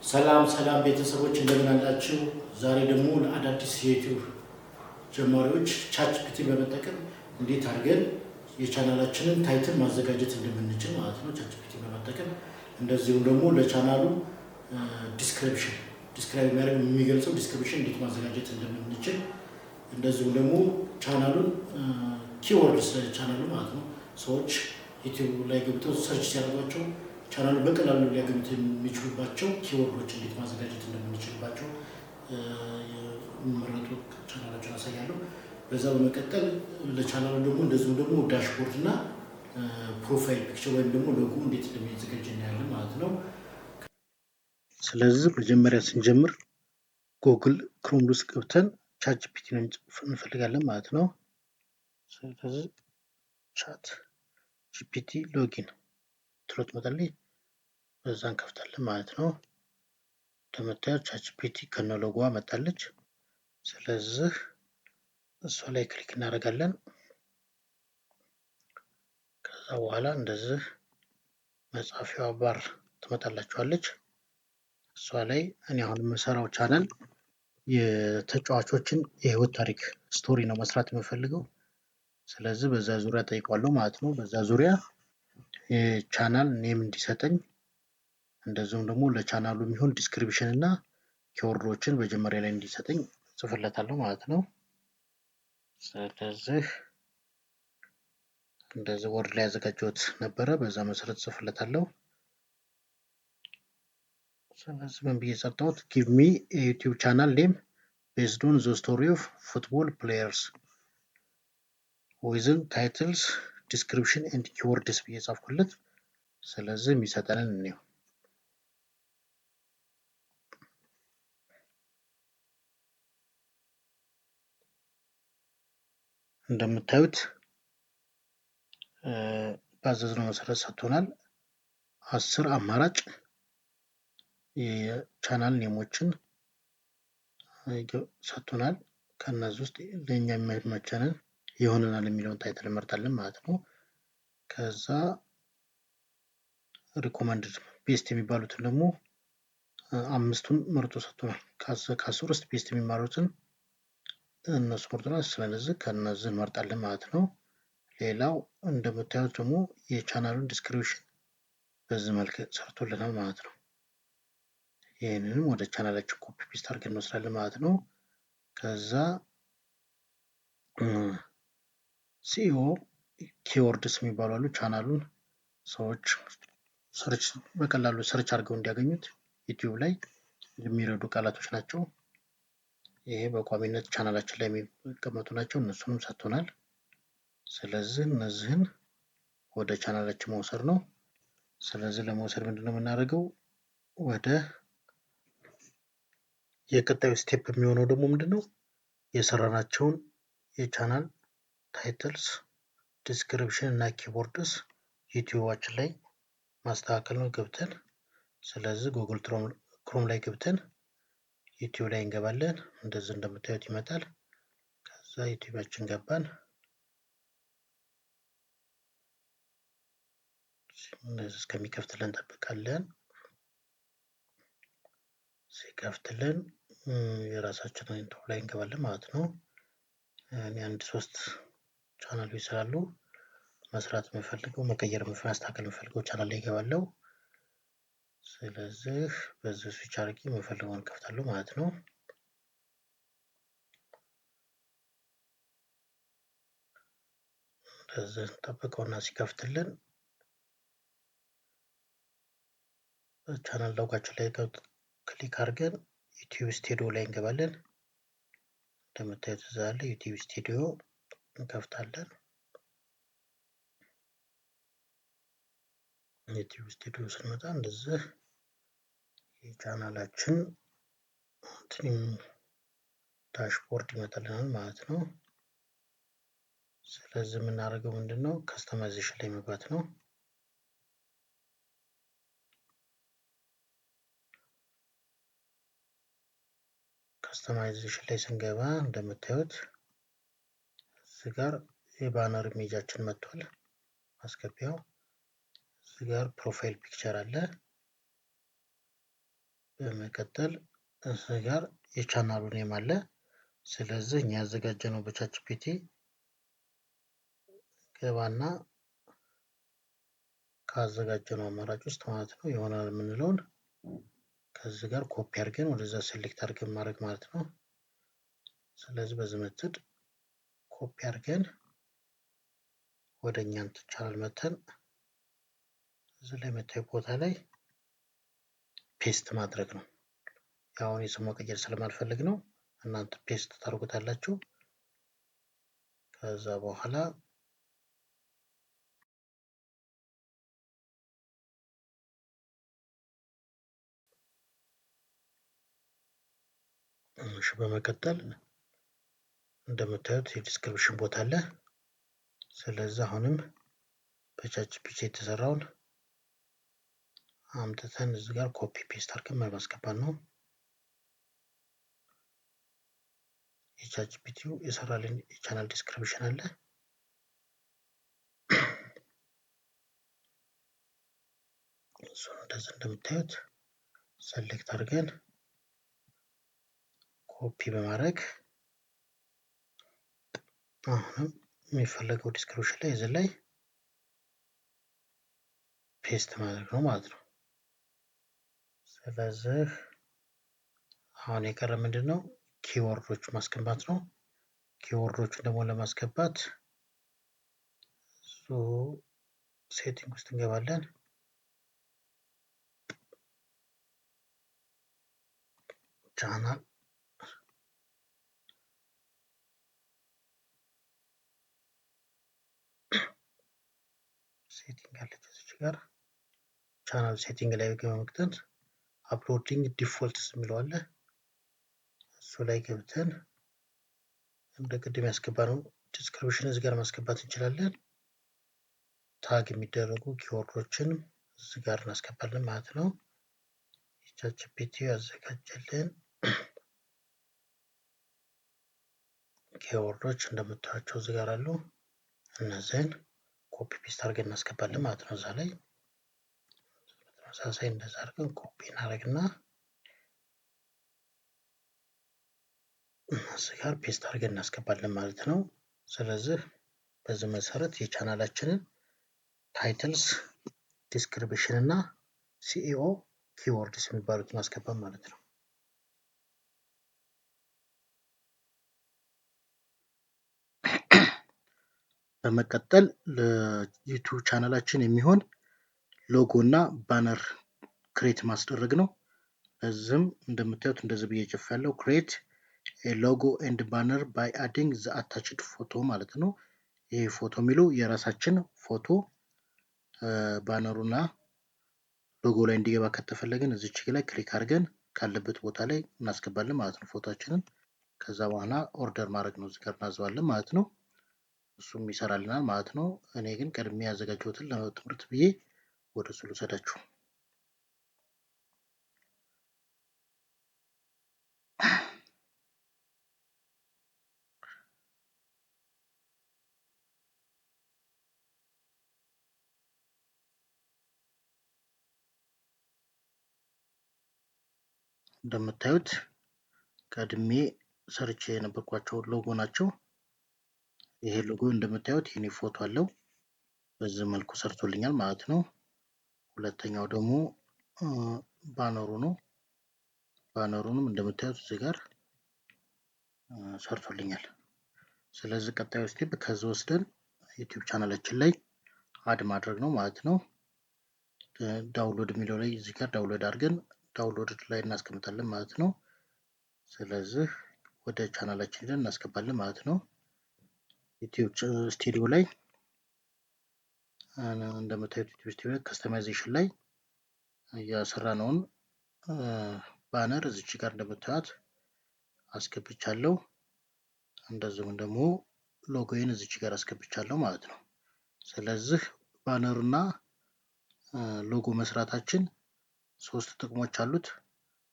ሰላም ሰላም ቤተሰቦች እንደምን አላችሁ? ዛሬ ደግሞ ለአዳዲስ የዩቲዩብ ጀማሪዎች ቻትጂፒቲ በመጠቀም እንዴት አድርገን የቻናላችንን ታይትል ማዘጋጀት እንደምንችል ማለት ነው። ቻትጂፒቲ በመጠቀም እንደዚሁም ደግሞ ለቻናሉ ዲስክራይብ የሚገልጸው ዲስክሪፕሽን እንዴት ማዘጋጀት እንደምንችል እንደዚሁም ደግሞ ቻናሉን ኪወርድስ ቻናሉ ማለት ነው ሰዎች ዩቲዩብ ላይ ገብተው ሰርች ሲያደርጓቸው ቻናሉ በቀላሉ ሊያገኙት የሚችሉባቸው ኪወርዶች እንዴት ማዘጋጀት እንደምንችልባቸው የሚመረጡ ቻናሎችን አሳያለሁ። በዛ በመቀጠል ለቻናሉ ደግሞ እንደዚሁም ደግሞ ዳሽቦርድ እና ፕሮፋይል ፒክቸር ወይም ደግሞ ሎጎ እንዴት እንደሚዘጋጅ እናያለን ማለት ነው። ስለዚህ መጀመሪያ ስንጀምር ጉግል ክሮም ውስጥ ገብተን ቻትጂፒቲ እንፈልጋለን ማለት ነው። ስለዚህ ቻት ጂፒቲ ሎጊን ትሎት መጣልኝ በዛ እንከፍታለን ማለት ነው። እንደምታዩት ቻትጂፒቲ ከነ ሎጎዋ መጣለች። ስለዚህ እሷ ላይ ክሊክ እናደርጋለን። ከዛ በኋላ እንደዚህ መጻፊያዋ ባር ትመጣላችኋለች። እሷ ላይ እኔ አሁን የምሰራው ቻናል የተጫዋቾችን የህይወት ታሪክ ስቶሪ ነው መስራት የምፈልገው። ስለዚህ በዛ ዙሪያ ጠይቋለሁ ማለት ነው። በዛ ዙሪያ የቻናል ኔም እንዲሰጠኝ እንደዚሁም ደግሞ ለቻናሉ የሚሆን ዲስክሪፕሽን እና ኪወርዶችን መጀመሪያ ላይ እንዲሰጠኝ ጽፍለታለሁ ማለት ነው። ስለዚህ እንደዚህ ወርድ ላይ ያዘጋጀሁት ነበረ፣ በዛ መሰረት ጽፍለታለሁ። ስለዚህ ምን ብዬ ሰጠሁት? ጊቭ ሚ የዩቲዩብ ቻናል ኔም ቤዝድ ኦን ዘ ስቶሪ ኦፍ ፉትቦል ፕሌየርስ ዊዝን ታይትልስ ዲስክሪፕሽን ኤንድ ኪወርድስ ብዬ ጻፍኩለት። ስለዚህ የሚሰጠንን እንየው። እንደምታዩት ባዘዝነው መሰረት ሰጥቶናል። 10 አማራጭ የቻናል ኔሞችን ሰጥቶናል። ከነዚህ ውስጥ ለኛ የሚመቸንን ይሆነናል የሚለውን ታይትል እንመርጣለን ማለት ነው። ከዛ ሪኮመንድድ ቤስት የሚባሉትን ደግሞ አምስቱን መርጦ ሰጥቶናል። ከአስር ውስጥ ቤስት የሚባሉትን እነሱ መርጦናል። ስለዚህ ከነዚህ እንመርጣለን ማለት ነው። ሌላው እንደምታዩት ደግሞ የቻናሉን ዲስክሪፕሽን በዚህ መልክ ሰርቶልናል ማለት ነው። ይህንንም ወደ ቻናላችን ኮፒ ፔስት አድርገን እንወስዳለን ማለት ነው። ከዛ ሲኦ ኪወርድስ የሚባሉ አሉ። ቻናሉን ሰዎች በቀላሉ ሰርች አድርገው እንዲያገኙት ዩቲዩብ ላይ የሚረዱ ቃላቶች ናቸው። ይሄ በቋሚነት ቻናላችን ላይ የሚቀመጡ ናቸው። እነሱንም ሰጥቶናል። ስለዚህ እነዚህን ወደ ቻናላችን መውሰድ ነው። ስለዚህ ለመውሰድ ምንድነው የምናደርገው? ወደ የቀጣዩ ስቴፕ የሚሆነው ደግሞ ምንድነው የሰራናቸውን የቻናል ታይትልስ ዲስክሪፕሽን እና ኪወርድስ ዩቲዩባችን ላይ ማስተካከል ነው ገብተን። ስለዚህ ጉግል ክሮም ላይ ገብተን ዩቲዩብ ላይ እንገባለን። እንደዚህ እንደምታዩት ይመጣል። ከዛ ዩቲዩባችን ገባን። እንደዚህ እስከሚከፍትልን እንጠብቃለን። ሲከፍትልን የራሳችንን ኢንትሮ ላይ እንገባለን ማለት ነው። እኔ 1-3 ቻናሎች ስላሉ መስራት የምፈልገው ማስተካከል የምፈልገው ቻናል ላይ እገባለሁ። ስለዚህ በዚህ ስዊች አድርጌ የምፈልገውን ከፍታለሁ ማለት ነው። እንደዚህ እንጠብቀውና ሲከፍትልን ቻናል ሎጓችን ላይ ክሊክ አድርገን ዩቲዩብ ስቱዲዮ ላይ እንገባለን። እንደምታዩት እዛ አለ ዩቲዩብ ስቱዲዮ እንከፍታለን። ዩቲዩብ ስቱዲዮ ስንመጣ እንደዚህ የቻናላችን ዳሽቦርድ ይመጣልናል ማለት ነው። ስለዚህ የምናደርገው ምንድነው ከስተማይዜሽን ላይ መግባት ነው። ከስተማይዜሽን ላይ ስንገባ እንደምታዩት እዚህ ጋር የባነር ኢሜጃችን መጥቷል። ማስገቢያው እዚህ ጋር ፕሮፋይል ፒክቸር አለ። በመቀጠል እዚህ ጋር የቻናሉ ኔም አለ። ስለዚህ እኛ ያዘጋጀነው በቻትጂፒቲ ገባና ካዘጋጀነው አማራጭ ውስጥ ማለት ነው ይሆናል የምንለውን ከዚህ ጋር ኮፒ አድርገን ወደዛ ሴሌክት አድርገን ማድረግ ማለት ነው። ስለዚህ በዚህ ሜተድ ኮፒ አድርገን ወደኛ ቻናል መተን እዚህ ላይ የምታዩት ቦታ ላይ ፔስት ማድረግ ነው። ያው እኔ ስም መቀየር ስለማልፈልግ ነው። እናንተ ፔስት ታደርጉታላችሁ። ከዛ በኋላ በመቀጠል እንደምታዩት የዲስክሪፕሽን ቦታ አለ። ስለዚህ አሁንም በቻትጂፒቲ የተሰራውን አምጥተን እዚህ ጋር ኮፒ ፔስት አድርገን ማስገባት ነው። የቻትጂፒቲው የሰራልን የቻናል ዲስክሪፕሽን አለ። እሱን እንደዚህ እንደምታዩት ሰሌክት አድርገን ኮፒ በማድረግ አሁንም የሚፈለገው ዲስክሪፕሽን ላይ እዚህ ላይ ፔስት ማድረግ ነው ማለት ነው። ስለዚህ አሁን የቀረ ምንድነው? ኪወርዶች ማስገባት ነው። ኪወርዶቹን ደግሞ ለማስገባት ሴቲንግ ውስጥ እንገባለን። ቻናል ሴቲንግ አለች እዚህ ጋር ቻናል ሴቲንግ ላይ በመክተት አፕሎዲንግ ዲፎልትስ የሚለው አለ። እሱ ላይ ገብተን እንደ ቅድም ያስገባነው ዲስክሪፕሽን እዚህ ጋር ማስገባት እንችላለን። ታግ የሚደረጉ ኪወርዶችን እዚህ ጋር እናስገባለን ማለት ነው። ቻትጂፒቲ ያዘጋጀልን ኪወርዶች እንደምታዩቸው እዚህ ጋር አሉ። እነዚህን ኮፒ ፔስት አድርገን እናስገባለን ማለት ነው። እዛ ላይ ተመሳሳይ እንደዛ አድርገን ኮፒ እናደርግና እዚህ ጋር ፔስት አድርገን እናስገባለን ማለት ነው። ስለዚህ በዚህ መሰረት የቻናላችንን ታይትልስ፣ ዲስክሪፕሽን እና ሲኢኦ ኪወርድስ የሚባሉትን ማስገባት ማለት ነው። በመቀጠል ለዩቲዩብ ቻናላችን የሚሆን ሎጎ እና ባነር ክሬት ማስደረግ ነው። እዚህም እንደምታዩት እንደዚህ ብዬ ጽፌያለሁ። ክሬት ሎጎ ኤንድ ባነር ባይ አዲንግ ዘ አታችድ ፎቶ ማለት ነው። ይሄ ፎቶ የሚለው የራሳችን ፎቶ ባነሩና ሎጎ ላይ እንዲገባ ከተፈለገን እዚች ላይ ክሊክ አድርገን ካለበት ቦታ ላይ እናስገባለን ማለት ነው ፎቶአችንን። ከዛ በኋላ ኦርደር ማድረግ ነው፣ እዚህ ጋር እናዘዋለን ማለት ነው። እሱም ይሰራልናል ማለት ነው። እኔ ግን ቀድሜ ያዘጋጀሁትን ለትምህርት ብዬ ወደ እሱ ልውሰዳችሁ። እንደምታዩት ቀድሜ ሰርቼ የነበርኳቸው ሎጎ ናቸው። ይሄ ሎጎ እንደምታዩት የኔ ፎቶ አለው። በዚህ መልኩ ሰርቶልኛል ማለት ነው። ሁለተኛው ደግሞ ባነሩ ነው። ባነሩንም እንደምታዩት እዚህ ጋር ሰርቶልኛል። ስለዚህ ቀጣዩ ስቴፕ ከዚህ ወስደን ዩቲዩብ ቻናላችን ላይ አድ ማድረግ ነው ማለት ነው። ዳውንሎድ የሚለው ላይ እዚህ ጋር ዳውንሎድ አድርገን ዳውንሎድ ላይ እናስቀምጣለን ማለት ነው። ስለዚህ ወደ ቻናላችን ሄደን እናስገባለን ማለት ነው። ዩቲዩብ ስቱዲዮ ላይ እንደምታዩት ዩቲዩብ ስቱዲዮ ከስተማይዜሽን ላይ ያሰራነውን ባነር እዚች ጋር እንደምታዩት አስገብቻለሁ። እንደዚሁም ደግሞ ሎጎዬን እዚች ጋር አስገብቻለሁ ማለት ነው። ስለዚህ ባነርና ሎጎ መስራታችን ሶስት ጥቅሞች አሉት።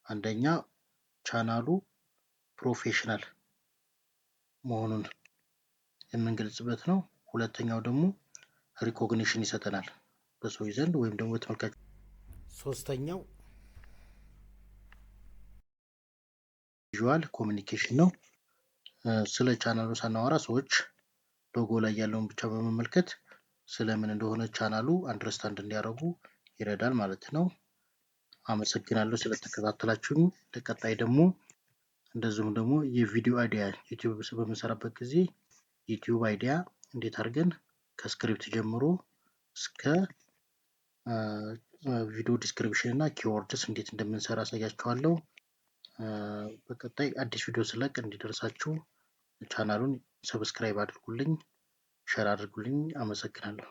አንደኛ ቻናሉ ፕሮፌሽናል መሆኑን የምንገልጽበት ነው። ሁለተኛው ደግሞ ሪኮግኒሽን ይሰጠናል በሰዎች ዘንድ ወይም ደግሞ በተመልካች። ሶስተኛው ቪዥዋል ኮሚኒኬሽን ነው። ስለ ቻናሉ ሳናወራ ሰዎች ሎጎ ላይ ያለውን ብቻ በመመልከት ስለምን እንደሆነ ቻናሉ አንደርስታንድ እንዲያደርጉ ይረዳል ማለት ነው። አመሰግናለሁ ስለተከታተላችሁኝ። ለቀጣይ ደግሞ እንደዚሁም ደግሞ የቪዲዮ አይዲያ ዩቲዩብ በምንሰራበት ጊዜ ዩቲዩብ አይዲያ እንዴት አድርገን ከስክሪፕት ጀምሮ እስከ ቪዲዮ ዲስክሪፕሽን እና ኪወርድስ እንዴት እንደምንሰራ አሳያችኋለሁ። በቀጣይ አዲስ ቪዲዮ ስለቅ እንዲደርሳችሁ ቻናሉን ሰብስክራይብ አድርጉልኝ፣ ሼር አድርጉልኝ። አመሰግናለሁ።